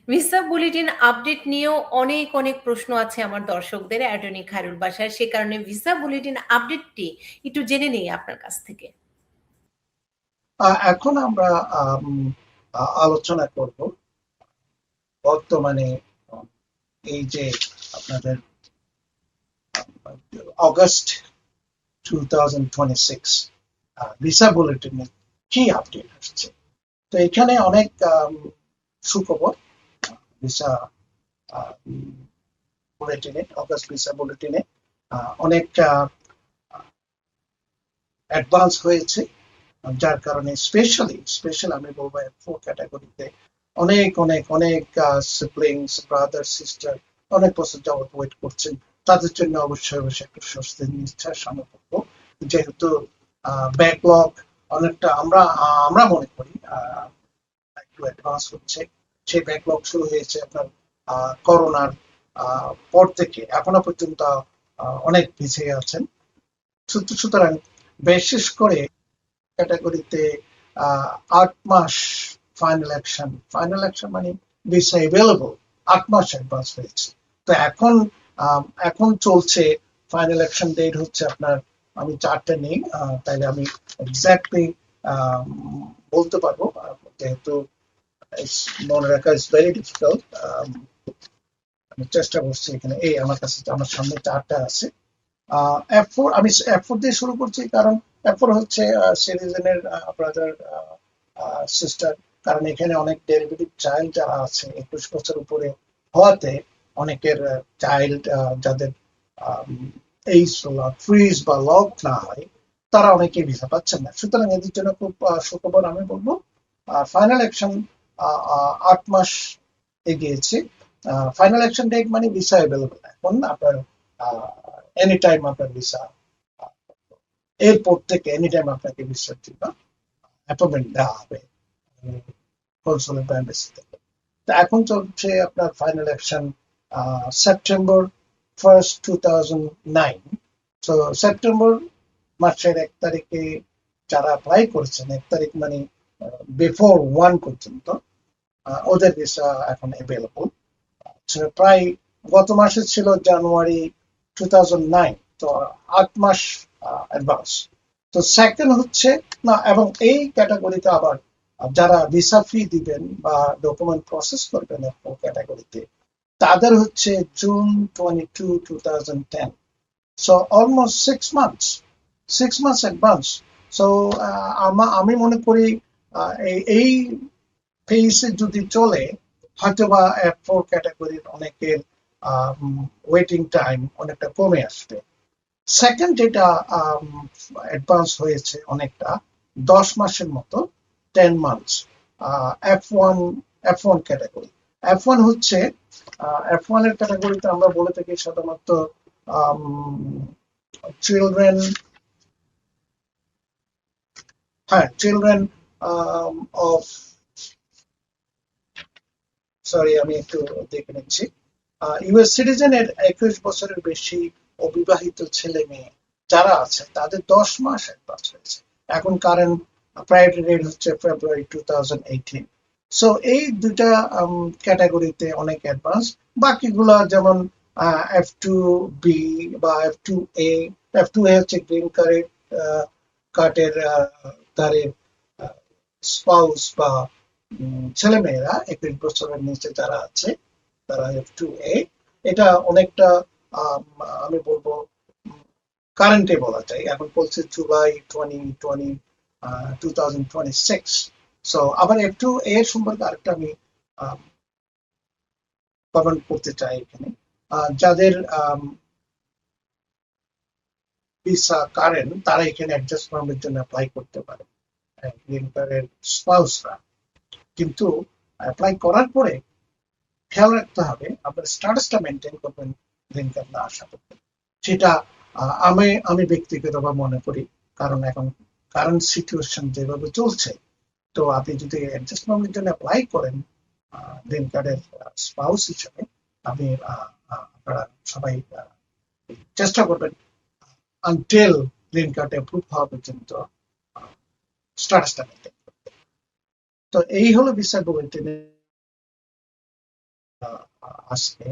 Visa bulletin update নিয়েও অনেক প্রশ্ন আছে আমার দর্শকদের অ্যাটর্নি খায়রুল বাসার। সে কারণে ভিসা বুলেটিন আপডেটটি একটু জেনে নেই আপনার কাছ থেকে। এখন আমরা আলোচনা করব বর্তমানে এই যে আপনাদের অগস্ট 2026 ভিসা বুলেটিনে কি আপডেট আসছে। তো এখানে অনেক সুখবর ভিসা বুলেটিনে, অগস্ট ভিসা বুলেটিনে অনেক অ্যাডভান্স হয়েছে, যার কারণে স্পেশাল আমি বলবো F4 ক্যাটাগরিতে অনেক অনেক অনেক সিবলিংস, ব্রাদার, সিস্টার অনেক বছর যাবত ওয়েট করছেন। তাদের জন্য অবশ্যই একটু স্বস্তির নিঃশ্বাস আমরা পাবো, যেহেতু ব্যাকলগ অনেকটা আমরা আমরা মনে করি একটু অ্যাডভান্স হচ্ছে। সেই ব্যাকলগ শুরু হয়েছে আপনার করোনার পর থেকে এখনো পর্যন্ত অনেক পিছিয়ে আছেন। সুতরাং বিশেষ করে ক্যাটাগরিতে 8 মাস ফাইনাল অ্যাকশন মানে ভিসা অ্যাভেলেবল 8 মাস অ্যাডভান্স হয়েছে। তো এখন চলছে ফাইনাল অ্যাকশন ডেট হচ্ছে আপনার, আমি চার্টটা নেই তাইলে আমি এক্স্যাক্টলি বলতে পারবো, যেহেতু মনে রাখা ইজ ভেরি ডিফিকাল্ট। আমি চেষ্টা করছি, এখানে এই আমার কাছে আমার সামনে চার্টটা আছে। F4 আমি F4 দিয়ে শুরু করছি, কারণ F4 হচ্ছে সিটিজেনের ব্রাদার সিস্টার, কারণ এখানে অনেক ডেরিভেটিভ চাইল্ড যারা আছে 21 বছর উপরে হওয়াতে অনেকের চাইল্ড যাদের এইজ ফ্রিজ বা লক না হয় তারা অনেকেই ভিসা পাচ্ছেন না। সুতরাং এদের জন্য খুব সুখবর আমি বলবো। ফাইনাল অ্যাকশন 8 মাস এগিয়েছে। ফাইনাল অ্যাকশন ডেট মানে ভিসা অ্যাভেলেবল, এখন আপনার এনি টাইম আপনার ভিসা, এয়ারপোর্ট থেকে এনি টাইম আপনাকে ভিসার জন্য অ্যাপয়েন্টমেন্ট দেওয়া হবে কনসুলেট বা এম্বাসি থেকে। তো এখন চলছে আপনার ফাইনাল অ্যাকশন সেপ্টেম্বর 1, 2009। তো সেপ্টেম্বর মাসের 1 তারিখে যারা অ্যাপ্লাই করেছেন, 1 তারিখ মানে বিফোর 1 পর্যন্ত ওদের ভিসা এখন অ্যাভেলেবল। প্রায় গত মাসে ছিল জানুয়ারি 2009, তো 8 মাস অ্যাডভান্স। তো সেকেন্ড হচ্ছে না, এবং এই ক্যাটাগরিতে আবার যারা ভিসা ফি দিবেন বা ডকুমেন্ট প্রসেস করবেন ক্যাটাগরিতে, তাদের হচ্ছে June 22, 2010। So almost 6 months, 6 months advance. So আমি মনে করি এই পেসে যদি চলে, হয়তোবা F4 ক্যাটাগরির অনেকের ওয়েটিং টাইম অনেকটা কমে আসবে। সেকেন্ড যেটা অ্যাডভান্স হয়েছে অনেকটা, 10 মাসের মতো, 10 মান্থস, F1 ক্যাটাগরি। F1 হচ্ছে F1 এর ক্যাটাগরিতে আমরা বলে থাকি সাধারণত চিলড্রেন, হ্যাঁ চিলড্রেন অফ, সরি আমি একটু দেখে নিচ্ছি, ইউএস সিটিজেনের 21 বছরের বেশি অবিবাহিত ছেলে মেয়ে যারা আছে তাদের 10 মাস অ্যাডভান্স হয়েছে। এখন কারেন্ট প্রায়োরিটি রেট হচ্ছে ফেব্রুয়ারি 2018। সো এই দুটা ক্যাটাগরিতে অনেক অ্যাডভান্স। বাকিগুলা যেমন F2B বা F2A, F2A হচ্ছে গ্রিন কার্ডের তাদের স্পাউস বা ছেলেমেয়েরা 21 বছরের নিচে যারা আছে তারা F2A। এটা অনেকটা আমি বলবো কারেন্টে বলা যায়, এখন বলছে জুলাই 2026। সো আবার F2A সম্পর্কে আরেকটা আমি কমেন্ট করতে চাই এখানে, যাদের ভিসা কারেন্ট তারা এখানে অ্যাডজাস্টমেন্টের জন্য অ্যাপ্লাই করতে পারে, গ্রিন কার্ডের স্পাউসরা। কিন্তু অ্যাপ্লাই করার পরে খেয়াল রাখতে হবে আপনার স্ট্যাটাসটা মেনটেন করবেন গ্রিন কার্ড না আসা পর্যন্ত। সেটা আমি ব্যক্তিগতভাবে মনে করি, কারণ এখন কারেন্ট সিচুয়েশন যেভাবে চলছে, তো আপনি যদি অ্যাডজাস্টমেন্টের জন্য অ্যাপ্লাই করেন গ্রিন কার্ডের স্পাউস হিসেবে, আপনি আপনারা সবাই চেষ্টা করবেন আনটিল গ্রিন কার্ড অ্যাপ্রুভ হওয়া পর্যন্ত স্ট্যাটাসটা মেনটেন করতে। তো এই হলো ভিসা বুলেটিনের আসবে